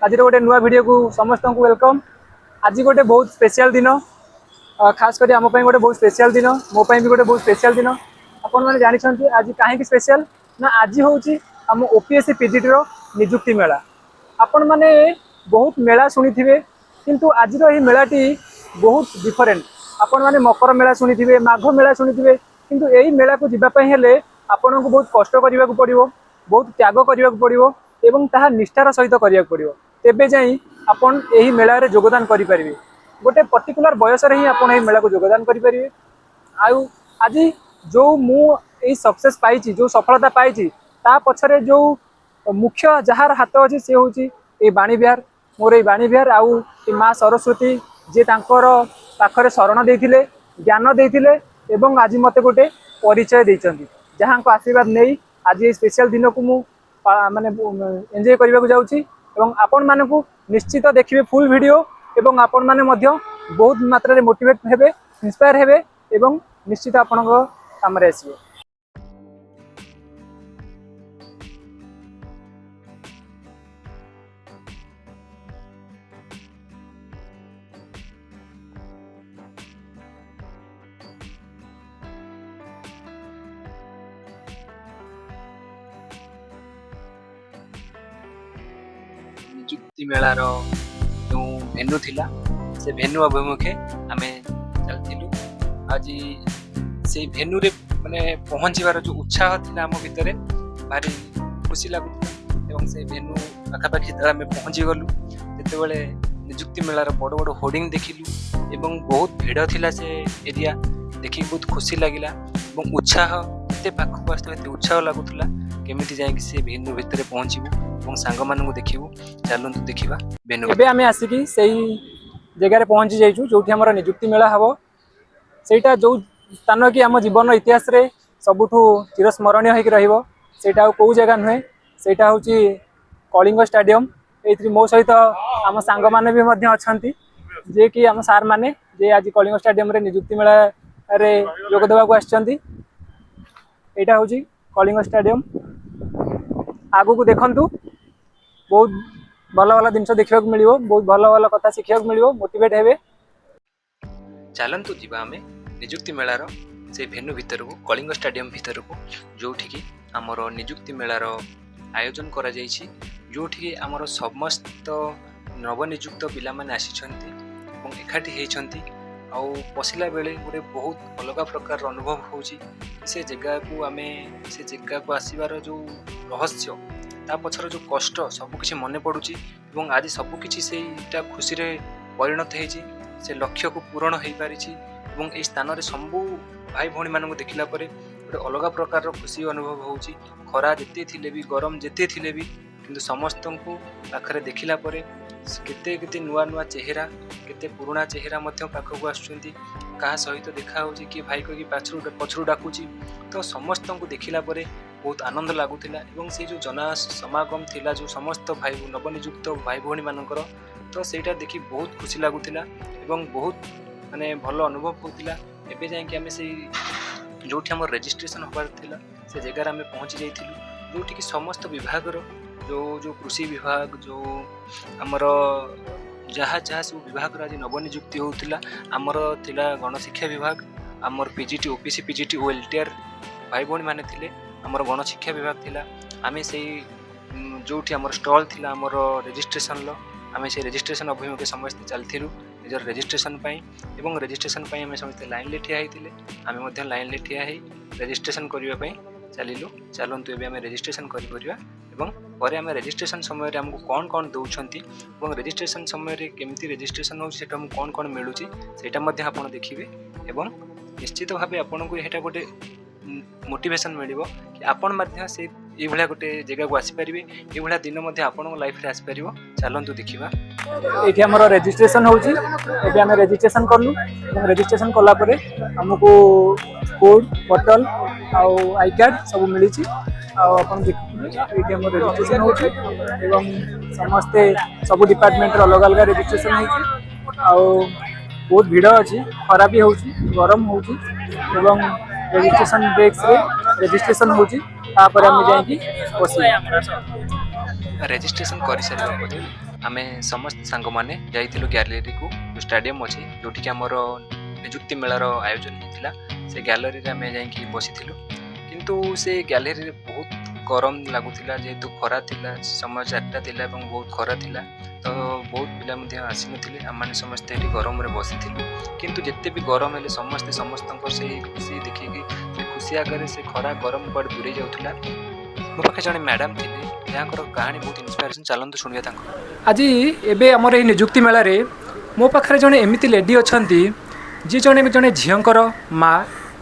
आज गोटे नुआ वीडियो को समस्त को वेलकम। आज गोटे बहुत स्पेशल दिन, खास कर आम गोटे बहुत स्पेशल दिन, मो भी गोटे बहुत स्पेशल दिन। आपण मैंने जानते आज कहीं स्पेशल ना, आज हूँ आम ओपीएससी पीजीटी निजुक्ति मेला। आपण मैंने बहुत मेला शुणी थे किंतु आज मेलाटी बहुत डिफरेंट। आपण मैंने मकर मेला शुणी थे, माघ मेला शुणी थे, किंतु यही मेला को जीवाई हेले आपण को बहुत कष्ट करने को पड़ो, बहुत त्याग करने को पड़ो एवं ताहा निष्ठार सहित करने को पड़ो, तेबे जाई आपण यही मेला रे योगदान करि परिबे। गोटे पर्टिकुलर बयस रे ही आपण यही मेला को योगदान करि परिबे। आउ आज जो मु यही सक्सेस पाइछि, जो सफलता पाइछि, ता पछरे जो मुख्य जहार हाथ अछि से होछि ए बाणी बिहार। मोर ए बाणी बिहार आउ ए माँ सरस्वती जे तांकर पाखरे शरण देथिले, ज्ञान देथिले एवं आज मते गोटे परिचय दैछन्ति, जहां को आशीर्वाद नै आज ए स्पेशल दिन को मु माने एंजॉय करने को जाऊँगी। एवं आपण मानकु निश्चित देखिए फुल वीडियो एवं आपण माने मध्य बहुत मात्रा रे मोटिवेट हेबे, इंस्पायर हेबे एवं निश्चित आपण काम रे आसीबे। निजुक्ति मेलार जो भेन्यू थिला से भेन्यू अभिमुखे आमे चलथिलु। आज से भेन्यू रे माने पहुंचीबार जो उत्साह थिला आम भितरे भारी खुशी लागुଥିଲା एवं से भेन्यू पाखापाखि आमे पहुंची गलु। जेते बेले निजुक्ति मेलार बड़ बड़ होर्डिंग देखिलु एवं बहुत भीड़ थिला से एरिया देखि बहुत खुशी लागिला एवं उत्साह एते पाखु आस्ते एते उत्साह लागुଥିଲା केमिति जाई कि से भेन्यू भितरे पहुंचीबु एवं सांग मानू देखू। चलतु देखा भेन्यू। एबे आमे आसिकी सही जगह पहुंची जाइछु जोठी हमर निजुक्ति मेला हबो। सेटा जो स्थान कि आम जीवन इतिहास रे सबुठु चिरस्मरणीय होइक रहिबो। सेटा को जगह नुहे, सेटा होची कलिंग स्टेडियम। एथि मो सहित आम सांग माने भी मध्य अछंती, जे कि आम सार माने जे आज कलिंग स्टेडियम रे निजुक्ति मेला रे जोग देबा को आछंती। एटा होची कलिंग स्टेडियम। आगु को देखंतु बहुत भल भल जिन देखा मिलो, बहुत भल भल कथा शिखा मिलो, मोटिवेट हेबे। चलतु जीवा आमे निजुक्ति मेलार से भेन्यू भितर को, कलिंग स्टेडियम भितर को, जोठी की आमर निजुक्ति मेलार आयोजन करा जायछि, जोठी की आमर समस्त नवनिजुक्त पिला माने आसीछन्ति एवं एकाठी हेछन्ति। आउ पसिला बेले गोटे बहुत अलग प्रकार अनुभव होछि। से जगह को आमे से जगह को आसीबार जो रहस्य ता पछर जो कष्ट सबकिछि मने पड़ुछि एवं आज सबकिछि सेटा खुशी रे परिणत हेछि। से लक्ष्य को पूरण हो पारिछि एवं ए स्थान रे सबु भाई भौणी मानक देखिला परे गोटे अलग प्रकार खुशी अनुभव होछि। खरा जेते थिले भी, गरम जेते थिले भी, किंतु समस्त को पाखरे देखिला परे केते केते नुआ नुआ चेहरा, केते पुराना चेहरा मध्य पाखक आसुछन्ति। कहा सहित देखा होछि कि भाई को कि पछरु डाकुछि, तो समस्त को देखिला परे बहुत आनंद लागुथिला एवं से जो जना समागम थिला जो समस्त भाई नवनिजुक्त भाई भौणी मानकर, तो सेटा देखि बहुत खुशी लागुथिला एवं बहुत माने भल अनुभव होतिला। एबे जाय कि हमें से जोठी हमर रजिस्ट्रेशन होबार थिला से जगह हमें पहुंची जाइथिलु, जोठी कि समस्त विभाग जो जो कृषि विभाग, जो हमर जहाँ जहाँ सब विभाग आज नवनिजुक्ति होतिला, हमर थिला गणशिक्षा विभाग, हमर पीजीटी ओपीसी पीजीटी ओ एलटीआर भाई भौणी माने थिले, हमर गणशिक्षा विभाग थिला। आमे से जोठी हमर स्टॉल थिला हमर रजिस्ट्रेशन लो, आमे से रजिस्ट्रेशन अभिमुखे समस्त चलथिलु निजर रजिस्ट्रेशन पाई एवं रजिस्ट्रेशन पाई आमे समस्त लाइन ले ठिया हेतिले। आमे मध्य लाइन ले ठिया हे रजिस्ट्रेशन करिवा पाई चलिलु। चलंतु एबे आमे रजिस्ट्रेशन करि परिवा एवं परे आमे रजिस्ट्रेशन समय रे हमको कोन कोन दउछंती एवं रजिस्ट्रेशन समय रे केमती रजिस्ट्रेशन हो सेटा हम कोन कोन मिलुची सेटा मध्य आपण देखिबे एवं निश्चित भाबे आपण को हेटा गोटे मोटिवेशन मिलिबो कि आपण मध्य से ए भलिया गोटे जगह को आसी परिबे, ए भलिया दिन मध्य आपण लाइफ रे आसी परिबो। चलंतु देखिबा। एठी हमर रजिस्ट्रेशन होउची। एबे हम रजिस्ट्रेशन करलु एवं रजिस्ट्रेशन कला परे हमको कोड, बोतल आउ आई कार्ड सब मिलिची। आउ आपण देखिबे एठी हमर रजिस्ट्रेशन होउची एवं समस्त सब डिपार्टमेंट रो अलग अलग रजिस्ट्रेशन होउची। आउ बहुत भीड़ अछि, खरा भी होउची, गरम होउची एवं रजिस्ट्रेशन डेस्क रे रजिस्ट्रेशन होउची। तापर हम जाई कि रजिस्ट्रेशन करि सारिबा परे आमे समस्त सांग माने जाइथिलु गैलरी को जो स्टेडियम अछि जोठी हमर निजुक्ति मेलार आयोजन होता से गैलरी रे आमे जाइकी बसिथिलु किंतु से गैलरी रे बहुत गरम लगुला जेहेतु खरा थिला समय 4टा थिला एवं बहुत खरा थिला तो बहुत पिला मध्ये आसी नथिले आम समस्ते एठी गरम रे बसिथिलु किंतु जेते भी गरम हेले समस्ते समस्तंकर से खुशी देखिकी से खुशी आगे से खरा गरम पर दूरे जाउथुला मो पाखे जने मैडम थिले याकर कहानी बहुत इंस्पिरेशन चलंतु सुनिया तांको आज एबे हमर एही निजुक्ति मेला रे मो पाखरे जने एमिति लेडी अछंती जी जने जने झियंकर माँ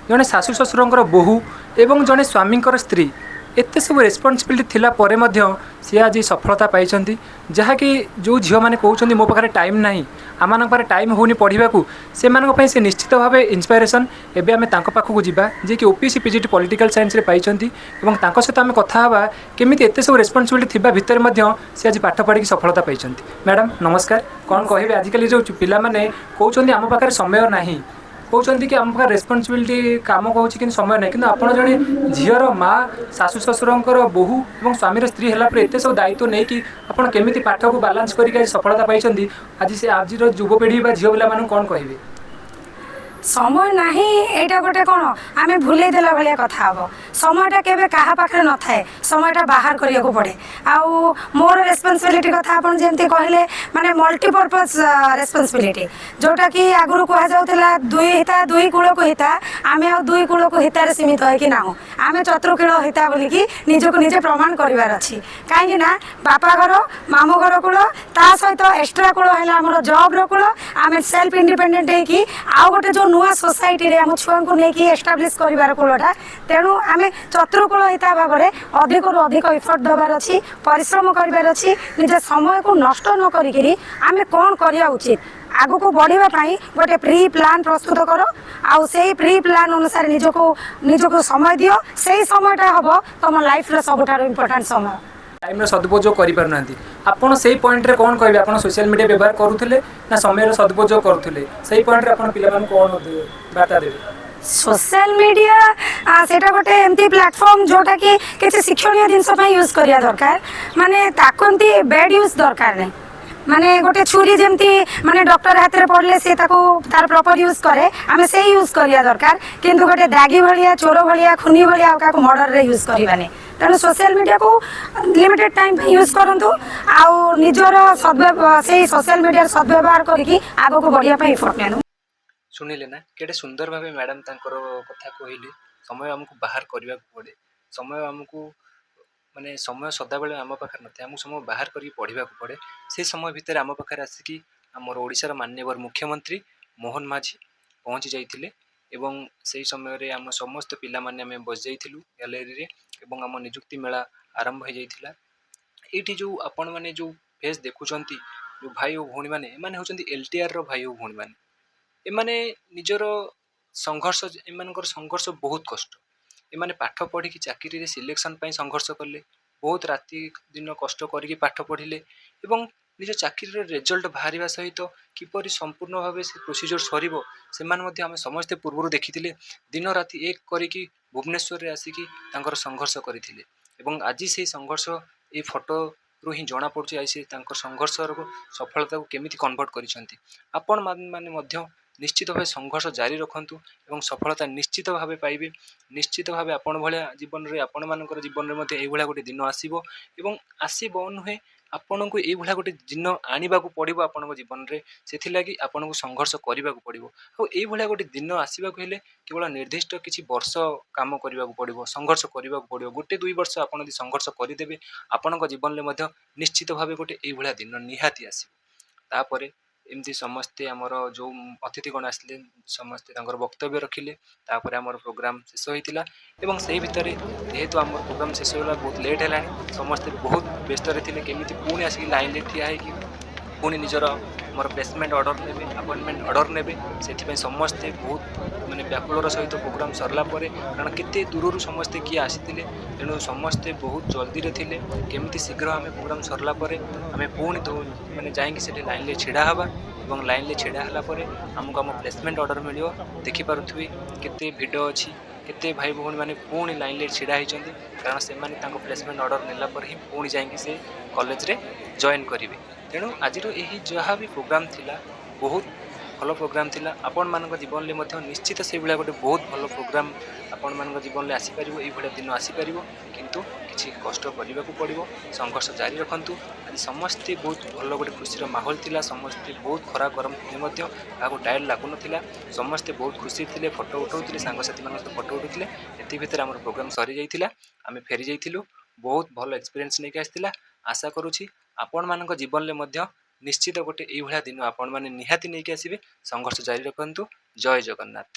जने शाशु शशुरंकर बोहू एवं जने स्वामींकर स्त्री एते सब रेस्पॉन्सिबिलिटी थिला परे मध्य सी आज सफलता पाइछंती जहाँकि जो झील मैंने कहते मो पाखे टाइम नहीं आम पाखे टाइम होनी पढ़ा से से निश्चित भाव इंस्पिरेशन एबे आमे तांको पाखकु जिबा जे कि ओपीसी पीजीटी पॉलिटिकल साइंस रे पाइछंती एवं तांको सहित आमे कथा हवा केमिति एते सब रेस्पॉन्सिबिलिटी थिबा भितर मध्य से आज पाठ पढ़ी सफलता पाइछंती। मैडम नमस्कार, कौन कहबे आजिकल जो पिला माने कहउछंती आम पाखे समय नहीं कहते कि आम पाखे रेस्पॉन्सिबिलिटी काम कहूँ कि समय ना कि आप जड़े झीर माँ शाशु शशुरंकर बोहू और स्वामीर स्त्री है एत सब दायित्व नहीं कि आप केमी पाठ को बालांस करके सफलता पाई आज से आज युवपीढ़ी झील पिला कौन कहे समय नाही एटा गोटे कौन आम भूल देला भाया कथा हम समयटा केबे कहा पाखे न थाए समयटा बाहर करिया को पड़े आउ मोर रेस्पॉन्सिबिलिटी कथा आपन जेमती कहले माने मल्टीपर्पज रेस्पॉन्सिबिलिटी जोटा कि आगुरु कहा जाउतला दुई हिता दुई कूल को हिता आमे आ दुई कूल को हितारे सीमित है कि ना आमे चतुर्कूल हिता बोली कि निजको निजे प्रमाण करिवार अछि काहे ना बापा घर मामू घर कूल ता सहित एक्स्ट्रा कूल हैला हमर जॉब रो कूल आमे सेल्फ इंडिपेंडेंट है कि आ गोटे जो नुआ सोसाइटी रे हम छुआ को लेकिन एस्टाब्लिश करिवार कूलटा तेणु आम चतुर्कूल हिता भाव में अधिक रु अधिक इफर्ट देवार अच्छी परिश्रम करार अच्छी निज समय को नष्ट न करी आम कौन करिया उचित आगु को बढ़ापी गोटे प्री प्लान प्रस्तुत कर आउ से प्री प्लान अनुसार निजको समय दियो से समयटा हम तुम लाइफ रे सबुठार इम्पोर्टेंट समय टाइम सदुपयोग करें आपड़ से पॉइंट रे कौन कहे आप सोशल मीडिया व्यवहार करुले ना समय सदुपयोग करुले से पॉइंट रे आप पिला कौन बार्ता देवे सोशल मीडिया सेटा गोटे एमती प्लेटफॉर्म जोटा कि किसी शिक्षणीय जिनस यूज करिया दरकार माने ताको एमती बेड यूज दरकार नहीं माने गोटे छुरी जमती माने डॉक्टर हाथ रे पड़ले से ताको तार प्रॉपर यूज करे आमे से यूज करिया दरकार किंतु गोटे दागी भलिया चोर भलिया खुनी भलिया का मर्डर रे यूज करबानी तेणु सोशल मीडिया को लिमिटेड टाइम यूज करंतु आउ निजर से सोशल मीडिया सद्व्यवहार करके आगो को बढ़िया पे एफर्ट नेनु सुनिले ना केटे सुंदर भावे मैडम तांकर कथा कहले समय हमको बाहर करबा पड़े समय हमको माने समय सदा बेले आम पाखे नथे आमको समय बाहर करके पढ़ा पड़े से समय भितर आम पाखे आसिकी आमर ओडिशार माननीय मुख्यमंत्री मोहन माझी पहुँची जाइथिले एवं से समय रे आम समस्त पिला माने आमे बस जाइथिलु गैलरी रे एवं आम निजुक्ति मेला आरंभ हो जाइथिला एठी जो आपण माने जो फेस देखुचंती जो भाई और भौणी माने एमाने होचंती एलटीआर रो भाई और भौणी माने एमाने निजर संघर्ष एमानकर संघर्ष बहुत कष्ट एमाने पाठ पढ़ी चाकरी रे सिलेक्शन पाई संघर्ष कले बहुत राति दिन कष्ट करके पाठ पढ़िले एवं निज चाकरी रिजल्ट बाहर सहित किपरि संपूर्ण भाव से प्रोसीजर सरिबो सेमान मध्ये आमे समस्ते पूर्व देखिथिले दिन राति एक करिकी भुवनेश्वर रे आसिकी तांकर संघर्ष करिथिले एवं आज से संघर्ष ए फोटो रु ही जना पड़ुछि आइसे तांकर संघर्ष को सफलता को केमिति कन्वर्ट करिसंती आपण माने मध्य निश्चित भाव संघर्ष जारी रखंतु एवं सफलता निश्चित भाव पाइबे निश्चित भाव आपण भलिया जीवन रे आपण मानकर जीवन रे मध्ये एई भलिया गोटे दिन आसीबो एवं आसीबो नुहे आपण को एई भलिया गोटे दिन आनिबा को पड़िबो आपण जीवन रे सेथि लागि आपण को संघर्ष करिबा को पड़िबो आ एई भलिया गोटे दिन आसीबा को हेले केवल निर्दिष्ट किछि वर्ष काम करिबा को पड़िबो संघर्ष करिबा को पड़िबो गोटे दुई वर्ष आपण यदि संघर्ष करिदेबे आपण जीवन रे मध्ये निश्चित भाव गोटे एई भलिया दिन निहाती आसीबो तापरे एमती समस्ते आमर जो अतिथिगण आसले समस्ते तांकर वक्तव्य रखिले तापर आमर प्रोग्राम शेष होइतिला एवं सेही भितरे जेहेतु आमर प्रोग्राम शेष होला बहुत लेट हेलानी समस्ते बहुत व्यस्त रे थिले केमिति पुणी आसिक लाइन रे ठिया हेकि पुणी निजर मोर प्लेसमेंट ऑर्डर नेबे अपॉइंटमेंट ऑर्डर नेबे सेथि समस्ते बहुत माने व्याकुलर सहित प्रोग्राम सरला परे कारण केते दूररू समस्ते किए आसीतिले तेणु समस्ते बहुत जल्दी रे थिले केमिति शीघ्र आमे प्रोग्राम सरला परे आमे पुणी माने जाइंकी सेठी लाइन ले छिड़ा हबा एवं लाइन ले छिड़ा हला परे हमको आम प्लेसमेंट ऑर्डर मिलियो देखि पारुथबे केते भिड अछि केते भाई भौणी माने पुणी लाइन ले छिड़ा हिचंती कारण से माने तांको प्लेसमेंट ऑर्डर नेला पर ही पुणी जाइंकी से कॉलेज रे जॉइन करिवे ତେଣୁ ଆଜିର ଏହି ଯାହା ବି ପ୍ରୋଗ୍ରାମ୍ ଥିଲା ବହୁତ ଭଲ ପ୍ରୋଗ୍ରାମ୍ ଥିଲା। ଆପଣମାନଙ୍କ ଜୀବନରେ ମଧ୍ୟ ନିଶ୍ଚିତ ସେଇଭଳିଆ ଗୋଟେ ବହୁତ ଭଲ ପ୍ରୋଗ୍ରାମ୍ ଆପଣମାନଙ୍କ ଜୀବନରେ ଆସିପାରିବ, ଏଇଭଳିଆ ଦିନ ଆସିପାରିବ। କିନ୍ତୁ କିଛି କଷ୍ଟ କରିବାକୁ ପଡ଼ିବ, ସଂଘର୍ଷ ଜାରି ରଖନ୍ତୁ। ଆଜି ସମସ୍ତେ ବହୁତ ଭଲ ଗୋଟେ ଖୁସିର ମାହୋଲ ଥିଲା, ସମସ୍ତେ ବହୁତ ଖରା ଗରମ ଥିଲେ ମଧ୍ୟ କାହାକୁ ଟାୟାର୍ଡ ଲାଗୁନଥିଲା, ସମସ୍ତେ ବହୁତ ଖୁସି ଥିଲେ, ଫଟୋ ଉଠାଉଥିଲେ, ସାଙ୍ଗସାଥିମାନଙ୍କ ସହିତ ଫଟୋ ଉଠାଉଥିଲେ। ଏତିକି ଭିତରେ ଆମର ପ୍ରୋଗ୍ରାମ୍ ସରିଯାଇଥିଲା, ଆମେ ଫେରି ଯାଇଥିଲୁ। ବହୁତ ଭଲ ଏକ୍ସପିରିଏନ୍ସ ନେଇକି ଆସିଥିଲା। ଆଶା କରୁଛି ଆପଣମାନଙ୍କ ଜୀବନରେ ମଧ୍ୟ ନିଶ୍ଚିତ ଗୋଟେ ଏଇଭଳିଆ ଦିନ ଆପଣମାନେ ନିହାତି ନେଇକି ଆସିବେ। ସଂଘର୍ଷ ଜାରି ରଖନ୍ତୁ। ଜୟ Jagannath.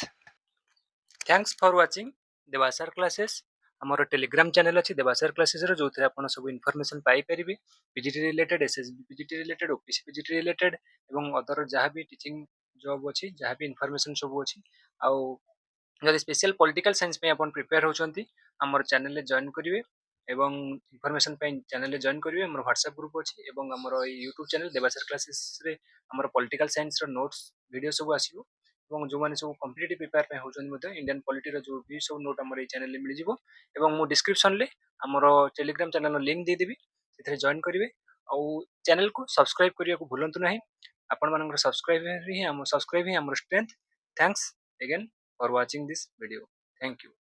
Thanks for watching Debasara classes. ଆମର ଟେଲିଗ୍ରାମ ଚ୍ୟାନେଲ୍ ଅଛି ଦେବାସାର କ୍ଲାसेସ୍ର, ଯେଉଁଥିରେ ଆପଣ ସବୁ ଇନଫର୍ମେସନ୍ ପାଇପାରିବେ, PGT related, SSB PGT related, OPC PGT related ଏବଂ ଅଦର ଯାହା ବି ଟିଚିଂ ଜବ୍ ଅଛି, ଯାହା ବି ଇନଫର୍ମେସନ୍ ସବୁ ଅଛି। ଆଉ ଯଦି ସ୍ପେଶିଆଲ ପଲିଟିକାଲ ସାଇନ୍ସ ପାଇଁ ଆପଣ ପ୍ରିପେୟାର ହେଉଛନ୍ତି, ଆମର ଚ୍ୟାନେଲରେ ଜଏନ୍ କରିବେ ଏବଂ ଇନଫର୍ମେସନ୍ ପାଇଁ ଚ୍ୟାନେଲରେ ଜଏନ୍ କରିବେ। ଆମର ହ୍ୱାଟ୍ସଆପ୍ ଗ୍ରୁପ୍ ଅଛି ଏବଂ ଆମର ଏଇ ୟୁଟ୍ୟୁବ୍ ଚ୍ୟାନେଲ୍ ଦେବାସାର କ୍ଲାସେସ୍ରେ ଆମର ପଲିଟିକାଲ ସାଇନ୍ସର ନୋଟ୍ସ ଭିଡ଼ିଓ ସବୁ ଆସିବ। ଏବଂ ଯେଉଁମାନେ ସବୁ କମ୍ପିଟେଟିଭ୍ ପ୍ରିପେୟାର ପାଇଁ ହେଉଛନ୍ତି ମଧ୍ୟ ଇଣ୍ଡିଆନ୍ ପଲିଟିର ଯେଉଁ ବି ସବୁ ନୋଟ୍ ଆମର ଏଇ ଚ୍ୟାନେଲରେ ମିଳିଯିବ। ଏବଂ ମୁଁ ଡିସ୍କ୍ରିପ୍ସନରେ ଆମର ଟେଲିଗ୍ରାମ ଚ୍ୟାନେଲର ଲିଙ୍କ୍ ଦେଇଦେବି, ସେଥିରେ ଜଏନ୍ କରିବେ। ଆଉ ଚ୍ୟାନେଲକୁ ସବସ୍କ୍ରାଇବ୍ କରିବାକୁ ଭୁଲନ୍ତୁ ନାହିଁ। ଆପଣମାନଙ୍କର ସବସ୍କ୍ରାଇବ୍ ହିଁ ଆମର strength. Thanks again for watching this video. Thank you.